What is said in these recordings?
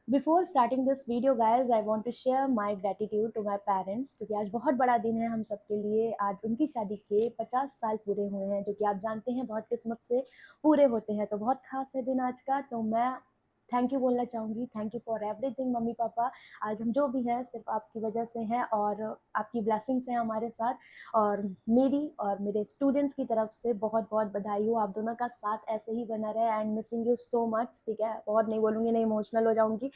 Before starting this video guys I want to share my gratitude to my parents, क्योंकि आज बहुत बड़ा दिन है हम सबके लिए। आज उनकी शादी के 50 साल पूरे हुए हैं, जो कि आप जानते हैं बहुत किस्मत से पूरे होते हैं। तो बहुत खास है दिन आज का। तो मैं थैंक यू बोलना चाहूँगी। Thank you for everything mummy papa. आज हम जो भी हैं सिर्फ आपकी वजह से हैं और आपकी ब्लेसिंग्स हैं हमारे साथ। और मेरी और मेरे स्टूडेंट्स की तरफ से बहुत बहुत बधाई हो। आप दोनों का साथ ऐसे ही बना रहे and missing you so much. ठीक है, बहुत नहीं बोलूँगी, नहीं इमोशनल हो जाऊँगी।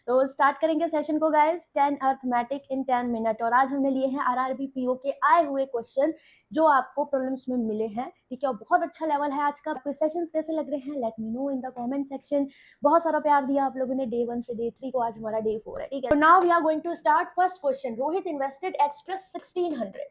तो स्टार्ट करेंगे सेशन को गाइस। 10 अर्थमेटिक इन 10 मिनट। और आज हमने लिए हैं आरआरबी पीओ के आए हुए क्वेश्चन जो आपको प्रॉब्लम्स में मिले हैं। ठीक है, और बहुत अच्छा लेवल है आज का। आपके सेशंस कैसे लग रहे हैं let me know in the comment section. बहुत सारा प्यार दिया आप लोगों ने डे 1 से डे 3 को। आज हमारा डे 4 है। ठीक है, तो now we are going to start first question. Rohit invested x plus 1600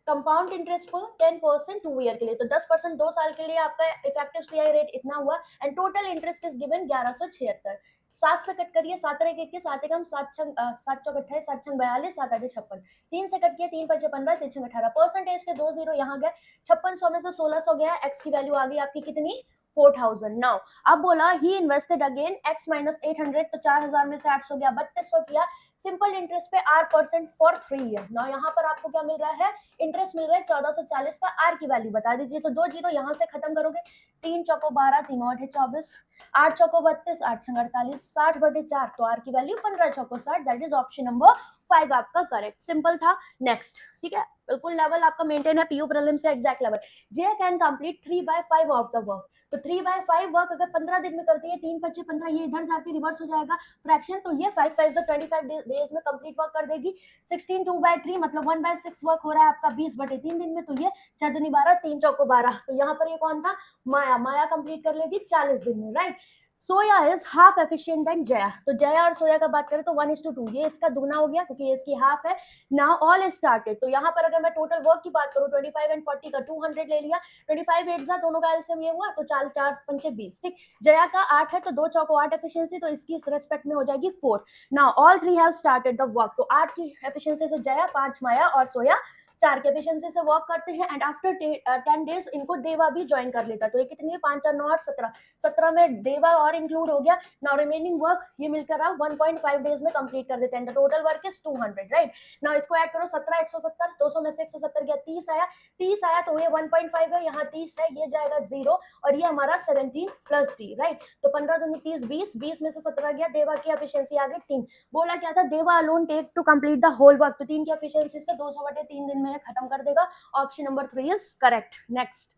compound interest पर 10% 2 ईयर के लिए। तो 10% 2 साल के लिए आपका इफेक्टिव सीआई रेट इतना हुआ and total interest is given 1176। 7 से कट करिए, 7 एक एक के 7 एकम 7 छंग 7 चौक 28, 7 छंग 42, 7 8 56। 3 से कट किया, 3 5 15, 3 छंग 18। परसेंटेज के 2 जीरो यहाँ गए। 5600 में से 1600 गया। एक्स की वैल्यू आ गई आपकी कितनी? 4000। नाउ अब बोला ही इन्वेस्टेड अगेन एक्स माइनस 800। तो 4000 में से 800 गया, 3200 किया। सिंपल इंटरेस्ट पे are percent for 3 year. Now यहाँ पर आपको क्या मिल रहा है? इंटरेस्ट मिल रहा है 1440 का। आर की वैल्यू बता दीजिए। तो 2 जीरो यहाँ से खत्म करोगे। 3 चौको 12, 3 8 24, 8 चौको 32, 8 छंग 48, 60/4। तो आर की value 15 choco 60। That is option number 5 आपका करेक्ट। सिंपल था। नेक्स्ट, ठीक है, बिल्कुल लेवल आपका मेंटेन है पीयू प्रीलिम्स का exact level. J can complete 3/5 of the work. तो 3/5 वर्क अगर 15 दिन में करती है, 3 25 15, ये इधर जाके रिवर्स हो जाएगा फ्रैक्शन। तो ये 5 5 25 डेज में कंप्लीट वर्क कर देगी। 16 2/3 मतलब 1/6 वर्क हो रहा है आपका 20/3 दिन में। तो ये 6 दूनी 12, 3 चौको 12। तो यहाँ पर ये कौन था? माया। माया कंप्लीट कर लेगी 40 दिन में, right. Soya is half efficient then Jaya. तो जया और सोया का बात करें तो 1:2। ये इसका दुगना हो गया क्योंकि ये इसकी हाफ है। Now all is started. तो यहाँ पर अगर मैं टोटल वर्क की बात करूं 25 एंड 40 का 200 ले लिया। 25 8 जा, दोनों का एलसीएम ये हुआ तो 4 4 पंचे 20। ठीक, जया का 8 है तो 2 चौको 8 एफिशिएंसी। तो इसकी इस रेस्पेक्ट में हो जाएगी 4। Now all three have started the work. तो 8 की एफिशिएंसी से जया, 5 माया और सोया 4 के एफिशिएंसी से वर्क करते हैं। एंड आफ्टर 10 डेज इनको देवा भी ज्वाइन कर लेता। तो ये कितनी है? 5 4 9 8 17। 17 में देवा और इंक्लूड हो गया। नाउ रिमेनिंग वर्क ये मिलकर आप 1.5 डेज में कंप्लीट कर देते हैं। Total work is 200, right. Now इसको ऐड करो। 17 170, 200 में से 170 गया, 30 आया। 30 आया तो ये 1.5 है, यहाँ 30 है, ये जाएगा 0 और ये हमारा 17 प्लस डी, राइट। तो 15 दूनी 30, 20, 20 में से 17 गया। देवा की एफिशिएंसी आ गई 3। बोला क्या था? Deva alone take to complete the whole work. तो 3 की एफिशिएंसी से 200/3 दिन में खत्म कर देगा। Option number 3 is correct. Next,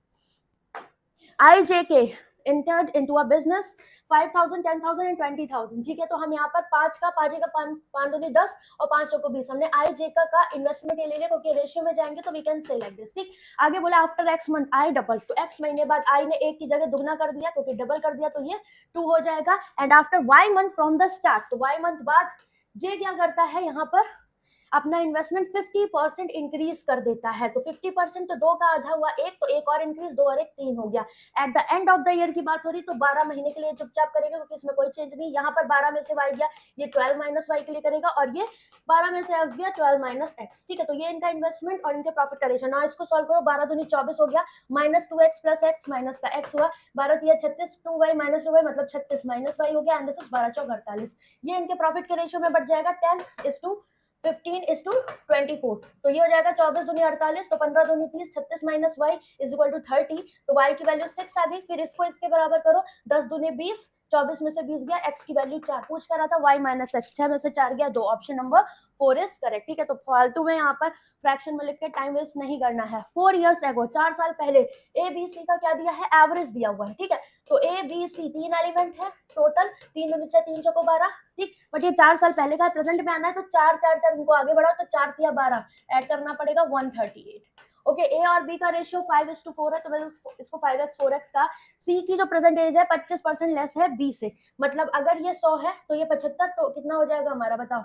IJK entered into a business 5,000, 10,000 and 20,000। ठीक है, तो हम यहाँ पर 5 का 5 का 5 दूनी 10 और 5 को 20। हमने IJK का इन्वेस्टमेंट ले लिया क्योंकि रेशियो में जाएंगे तो we can say like this. ठीक, आगे बोला after x month I double. तो एक्स महीने बाद आई ने 1 की जगह दुगना कर दिया क्योंकि डबल कर दिया तो ये 2 हो जाएगा। And after y month from the start. तो वाई मंथ बाद जे क्या करता है? यहाँ पर अपना इन्वेस्टमेंट 50% इंक्रीज कर देता है। तो 50% तो 2 का आधा हुआ 1, तो 1 और इंक्रीज, 2 और 1 3 हो गया। At the end of the year की बात हो रही तो 12 महीने के लिए चुपचाप करेगा क्योंकि इसमें कोई चेंज नहीं। यहाँ पर 12 में से वाई गया, ये 12 माइनस वाई के लिए करेगा और ये 12 में से एक्स गया, 12 माइनस एक्स। ठीक है, तो ये इनका इन्वेस्टमेंट और इनके प्रॉफिट का रेशियो। ना इसको सॉल्व करो। 12 दूनी 24 हो गया, minus 2x plus x, minus का एक्स हुआ। 12 दिया 36, 2y माइनस 2y मतलब 36 माइनस वाई हो गया। एंड दिस इज 12 चौक 48। ये इनके प्रॉफिट के रेशियो में बढ़ जाएगा 10:15:24। तो ये हो जाएगा 24 दूनी 48, तो 15 दूनी 30, 36 minus y is equal to 30। तो वाई की वैल्यू 6 आ गई। फिर इसको इसके बराबर करो। 10 दूनी 20, 24 में से 20 गया। एक्स की वैल्यू 4 पूछ कर रहा था, वाई माइनस एक्स 6 में से 4 गया 2। Option number 4 is correct. ठीक है, तो फालतू में यहाँ पर फ्रैक्शन में लिख के टाइम वेस्ट नहीं करना है। 4 इयर्स एगो, 4 साल पहले ए बी सी का क्या दिया है? एवरेज दिया हुआ है। ठीक है, तो ए बी सी 3 एलिमेंट है टोटल। 3 दूनी 6, 3 चौको 12। ठीक, बट ये 4 साल पहले का प्रेजेंट में आना है तो 4 4 4 इनको आगे बढ़ाओ तो 4 तिया 12 ऐड करना पड़ेगा 138। ओके, ए और बी का रेशियो 5:4 है तो मैं इसको 5x 4x का। सी की जो प्रेजेंट एज है 25% लेस है बी से। मतलब अगर ये 100 है तो ये 75, तो कितना हो जाएगा हमारा? बताओ,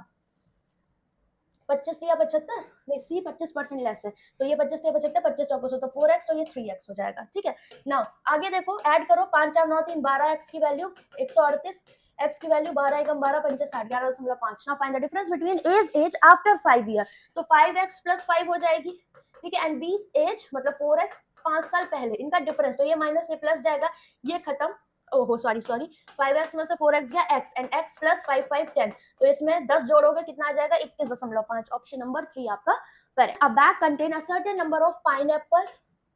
25 या 75 नहीं, सी 25% लेस है तो ये 25 या 75, 25 चौको 100 तो 4x, तो ये 3x हो जाएगा। ठीक है, नाउ आगे देखो, ऐड करो। 5 4 9 3 12, एक्स की वैल्यू 138, एक्स की वैल्यू 12 एकम 12 पंचे 60, 11.5। Now find the difference between age after 5 year. तो 5x प्लस 5 हो जाएगी। ठीक है, एंड बीस एज मतलब 4x 5 साल पहले, इनका डिफरेंस। तो ये माइनस ये प्लस जाएगा, ये खत्म ओहो सॉरी 5x में से 4x गया x एंड x प्लस 5 5 10, तो इसमें 10 जोड़ोगे कितना आ जाएगा 21.5। ऑप्शन नंबर 3 आपका correct. A bag contain a certain number of pineapple,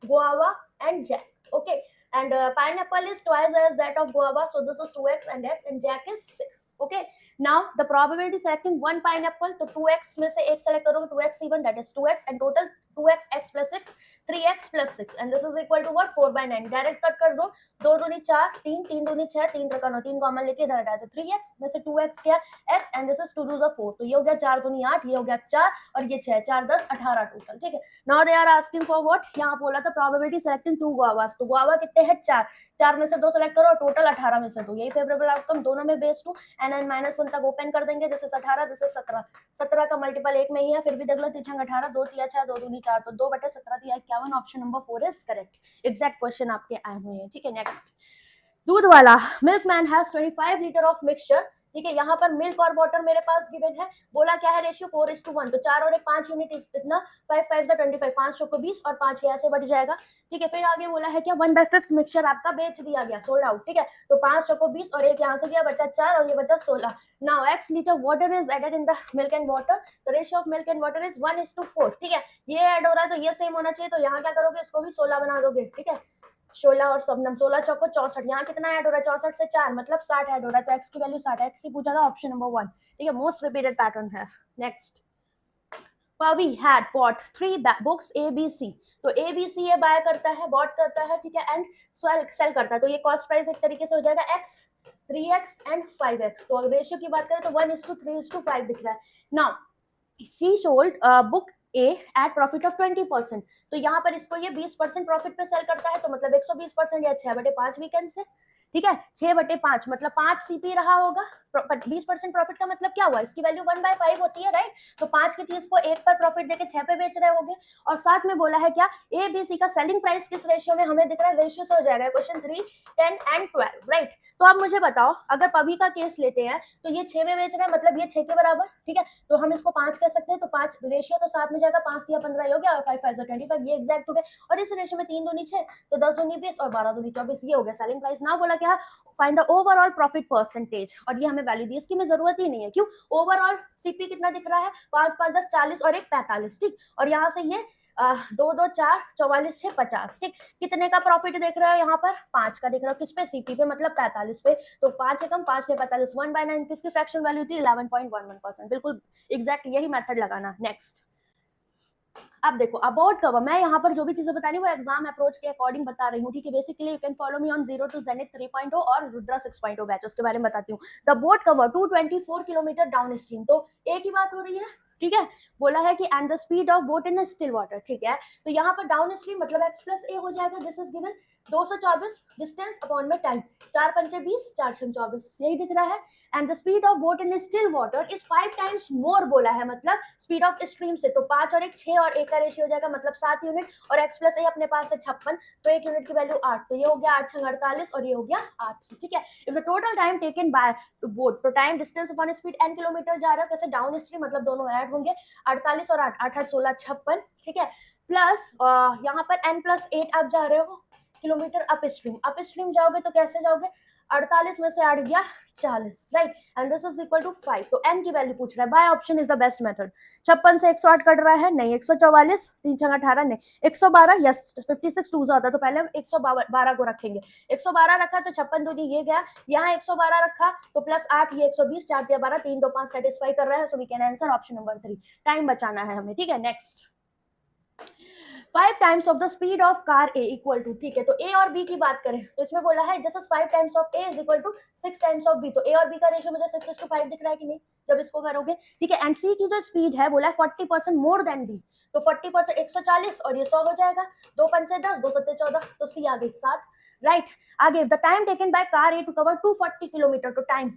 guava and jack. Okay, and pineapple is twice as that of guava, so this is 2x and x, and jack is 6. Okay, now the probability selecting one pineapple, तो 2x में से एक select करोगे 2x even, that is 2x, and total 2x x plus 6 3x plus 6, and this is equal to what 4/9. Direct cut कर दो, 2 दूनी 4, 3 3 दूनी 6, 3 रखा 9, 3 कॉमन लेके इधर हटाए तो 3x में से 2x क्या x, and this is 2 2 4, तो ये हो गया 4 दूनी 8, ये हो गया 4 और ये 6, 4 10 18 टोटल। ठीक है, now they are asking for what, यहाँ बोला था प्रोबेबिलिटी सेलेक्टिंग 2 guavas, तो guava कितने हैं 4, 4 में से 2 सेलेक्ट करो, टोटल 18 में से 2, यही फेवरेबल आउटकम, दोनों में बेस 2 एंड एन -1 तक ओपन कर देंगे, दिस इज 18, दिस इज 17, 17 का मल्टीपल 1 में ही है, फिर भी देख लो 3 18, 2 3 6, 2 दूनी 4, तो 2/17 3 51, option number 4 is correct. Exact question आपके आए हुए हैं। ठीक है, नेक्स्ट दूध वाला, milkman has 25 litre of mixture. ठीक है, यहाँ पर मिल्क और वाटर मेरे पास गिवन है, बोला क्या है रेशियो 4:1, तो 4 और 1 5 यूनिट इतना, 5 5 25, 5 को 20 और 5 ऐसे बढ़ जाएगा। ठीक है, फिर आगे बोला है क्या 1/5 मिक्सचर आपका बेच दिया गया, सोल्ड आउट। ठीक है, तो 5 को 20 और 1 यहाँ से गया, बचा 4 और ये बचा 16। Now x litre water is added in the milk and water, तो ratio of milk and water is 1:4। ठीक है, ये ऐड हो रहा है तो ये सेम होना चाहिए, तो यहाँ क्या करोगे, इसको भी 16 बना दोगे। ठीक है, 16 और सबनम 16 चौको 64, यहाँ कितना ऐड हो रहा है 64 से 4 मतलब 60 ऐड हो रहा है, तो x की वैल्यू 60, x ही पूछा था, ऑप्शन नंबर 1। ठीक है, मोस्ट रिपीटेड पैटर्न है। Next, Pavi had bought 3 books ABC, तो ABC ये बाय करता है, बॉट करता है, ठीक है, एंड सेल करता है, तो ये कॉस्ट प्राइस एक तरीके से हो जाएगा x 3x एंड 5x। तो अगर रेशियो की बात करें तो 1:3:5 दिख रहा है। Now she sold book A at profit of 20%, तो यहाँ पर इसको ये 20% प्रॉफिट पे सेल करता है, तो मतलब 120% या 6/5 वीकेंड से। ठीक है, 6/5 मतलब 5 सीपी रहा होगा, 20% प्रॉफिट का मतलब क्या हुआ, इसकी वैल्यू 1/5 होती है, राइट। तो 5 की चीज को 1 पर प्रॉफिट देके 6 पे बेच रहे होगे, और साथ में बोला है क्या ए बी सी का सेलिंग प्राइस किस रेशियो में, हमें दिख रहा है रेशियो से हो जाएगा, क्वेश्चन 3 10 एंड 12, राइट। तो आप मुझे बताओ, अगर पवी का केस लेते हैं तो ये 6 में बेच रहे हैं, मतलब ये 6 के बराबर। ठीक है, तो हम इसको 5 कह सकते हैं, तो 5 रेशियो तो 7 में जाएगा, 5 या 15 हो गया, और 5 5 25, ये एग्जैक्ट हो गया। और इस रेशियो में 3 दूनी 6, तो 10 दूनी 20 और 12 दूनी 24, ये हो गया सेलिंग प्राइस। ना बोला क्या find the overall profit percentage, और ये हमें वैल्यू दी, इसकी में जरूरत ही नहीं है, क्यों, ओवरऑल सीपी कितना दिख रहा है 5 5 10 40 और 1 45। ठीक, और यहाँ से ये 2 2 4 44 6 50। ठीक, कितने का प्रॉफिट देख रहे हो यहाँ पर 5 का देख रहे हो, किस पे सीपी पे, मतलब 45 पे, तो 5 एकम 5 में 45, 1/9 किसकी फ्रैक्शन वैल्यू थी 11.11%, बिल्कुल एग्जैक्ट यही मेथड लगाना। नेक्स्ट, अब देखो अबाउट कवर, मैं यहाँ पर जो भी चीजें बता रही हूँ वो एग्जाम अप्रोच के अकॉर्डिंग बता रही हूँ। ठीक है, basically you can follow me on 0 to Zenith 3.0 और रुद्रा 6.0 बैच, उसके बारे में बताती हूँ। The boat cover 224 kilometre down stream, तो एक ही बात हो रही है। ठीक है, बोला है कि and the speed of boat in still water. ठीक है, तो यहाँ पर डाउन स्ट्रीम मतलब x प्लस ए हो जाएगा, this is given 224 distance upon में टाइम, 4 पंचे 20 4 छम 24, यही दिख रहा है। And the speed of boat in still water is 5 times more बोला है, मतलब स्पीड ऑफ स्ट्रीम से, तो 5 और 1 6 और 1 का रेशियो हो जाएगा, मतलब 7 यूनिट, और x प्लस ए अपने पास है 56, तो 1 यूनिट की वैल्यू 8, तो ये हो गया 8 6 48 और ये हो गया 8। ठीक है, if the total time taken by boat, तो time distance upon speed n kilometre जा रहा है, कैसे डाउन स्ट्रीम, मतलब दोनों ऐड होंगे, 48 और 8 8 8 16 56। ठीक है, प्लस यहाँ पर n प्लस 8 आप जा रहे हो किलोमीटर अप स्ट्रीम जाओगे, तो कैसे जाओगे, 48 में से 8 गया 40, right, and this is equal to 5, तो n की वैल्यू पूछ रहा है, by option is the best method. 56 से 108 कट रहा है, नहीं, 144 3 6 18 नहीं, 112, यस 56 2 होता, तो पहले हम 112 को रखेंगे, 112 रखा तो 56 दूनी ये गया, यहाँ 112 रखा तो प्लस 8 ये 120, 4 दिया 12 3 2 5 सेटिस्फाई कर रहा है, so we can answer option number 3, time बचाना है हमें। ठीक है, next, 5 times of the speed of car A equal to. ठीक है, तो ए और बी की बात करें तो इसमें बोला है this is 5 times of A is equal to 6 times of B, तो ए और बी का रेशियो मुझे 6:5 दिख रहा है कि नहीं जब इसको करोगे। ठीक है, एंड सी की जो स्पीड है बोला है 40% मोर देन बी, तो 40% 140 और ये 100 हो जाएगा, 2 पंचे 10 2 सत्ते 14, तो सी आ गई 7, राइट। आगे the time taken by car A to cover 240 kilometre, तो टाइम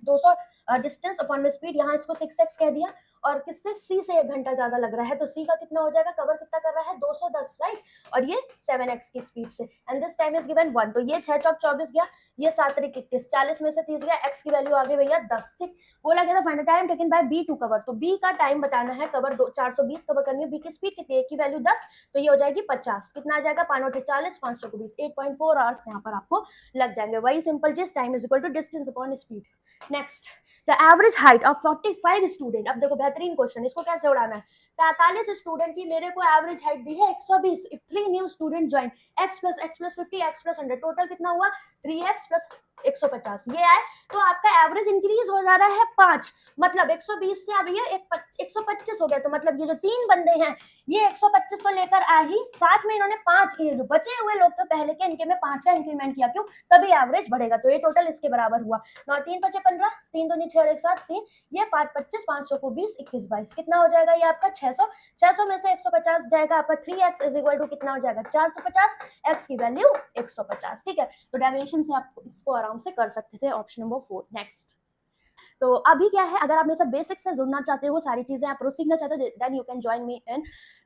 डिस्टेंस अपॉन में स्पीड, यहाँ इसको 6x कह दिया, और किससे, c से 1 घंटा ज्यादा लग रहा है, तो c का कितना हो जाएगा, कवर कितना कर रहा है 210, राइट, और ये 7x की स्पीड से, and this time is given 1, तो ये 6 चौक 24 गया, ये 7 त्रिक 21, 40 में से 30 गया, x की वैल्यू आ गई भैया 10, ठीक। बोला गया था find the time taken by b to cover, तो b का टाइम बताना है, कवर 420 कवर करनी है, b की स्पीड कितनी है, की वैल्यू 10, तो ये हो जाएगी 50, कितना आ जाएगा 5 × 40, 5 × 20, 8.4 आवर्स यहाँ पर आपको लग जाएंगे, वही सिंपल चीज, time is equal to distance upon speed. Next, the average height of 45 student, अब देखो बेहतरीन क्वेश्चन, इसको कैसे उड़ाना है, 45 स्टूडेंट की मेरे को एवरेज हाइट दी है 120, if 3 new student join, x + x + 50 x + 100, total कितना हुआ 3x + 150, ये आए, तो आपका एवरेज इंक्रीज हो जा रहा है 5, मतलब 120 से अब ये 125 हो गया, तो मतलब ये जो 3 बंदे हैं ये 125 को लेकर आ ही, साथ में इन्होंने 5, ये जो बचे हुए लोग तो पहले के, इनके में 5 का इंक्रीमेंट किया, क्यों, तभी एवरेज बढ़ेगा, तो ये टोटल इसके बराबर हुआ 9 3 5 15, 3 2 6 और 1 7 3, ये 5 25, 5 को 20, 21 22, कितना हो जाएगा ये आपका 600, 600 में से 150 जाएगा आपका, 3x इज इक्वल टू कितना हो जाएगा 450, x की वैल्यू 150, ठीक है, तो डेरिवेशन से आप इसको आराम से कर सकते थे, ऑप्शन नंबर 4। नेक्स्ट, तो अभी क्या है, अगर आप मेरे साथ बेसिक से जुड़ना चाहते हो, सारी चीजें आप रोज सीखना चाहते हो, then you can join me in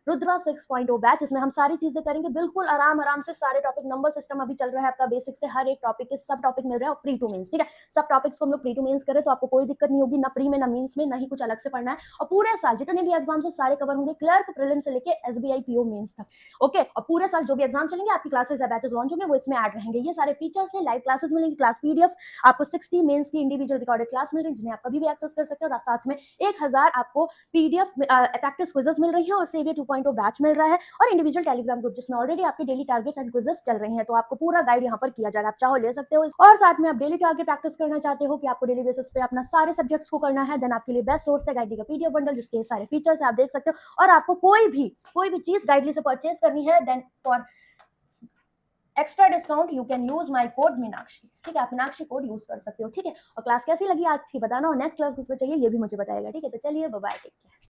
Rudra 6.0 batch, इसमें हम सारी चीजें करेंगे बिल्कुल आराम से, सारे टॉपिक, नंबर सिस्टम अभी चल रहा है आपका बेसिक से, हर एक टॉपिक के सब टॉपिक मिल रहे हैं प्री टू मेंस, ठीक है, सब टॉपिक्स को हम लोग प्री टू मेंस करें तो आपको कोई दिक्कत नहीं होगी, ना प्री में ना मेंस में, ना ही कुछ अलग से पढ़ना है, और पूरे साल जितने भी एग्जाम से सारे कवर होंगे, क्लर्क प्रीलिम से लेके SBI PO मेंस तक, ओके, और पूरे साल जो भी एग्जाम चलेंगे, आपकी क्लासेस या बैचेस लॉन्च होंगे वो इसमें ऐड रहेंगे, ये सारे फीचर्स हैं, लाइव क्लासेस मिलेंगी, क्लास PDF, आपको 60 मेंस की इंडिविजुअल रिकॉर्डेड क्लास मिल रही है, जिन्हें आप कभी भी एक्सेस कर सकते हो, और साथ में 1000 आपको PDF प्रैक्टिस क्विजेस मिल रही है, और सेवियर 2.0 बैच मिल रहा है, और इंडिविजुअल टेलीग्राम ग्रुप जिसमें ऑलरेडी आपके डेली टारगेट्स एंड क्विजेस चल रहे हैं, तो आपको पूरा गाइड यहाँ पर किया जा रहा है, आप चाहो ले सकते हो, और साथ में आप डेली टारगेट प्रैक्टिस करना चाहते हो कि आपको डेली बेसिस पे अपना सारे सब्जेक्ट्स को करना है, देन आपके लिए बेस्ट सोर्स है गाइडली का PDF बंडल, जिसके सारे फीचर्स आप देख सकते हो, और आपको कोई भी चीज गाइडली से परचेज करनी है, then for extra discount you can use my code Meenakshi, ठीक है, आप मीनाक्षी कोड यूज कर सकते हो, ठीक है, और क्लास कैसी लगी आज की बताना, और नेक्स्ट क्लास किस पे चाहिए ये भी मुझे बताएगा, ठीक है, तो चलिए बाय बाय, टेक केयर।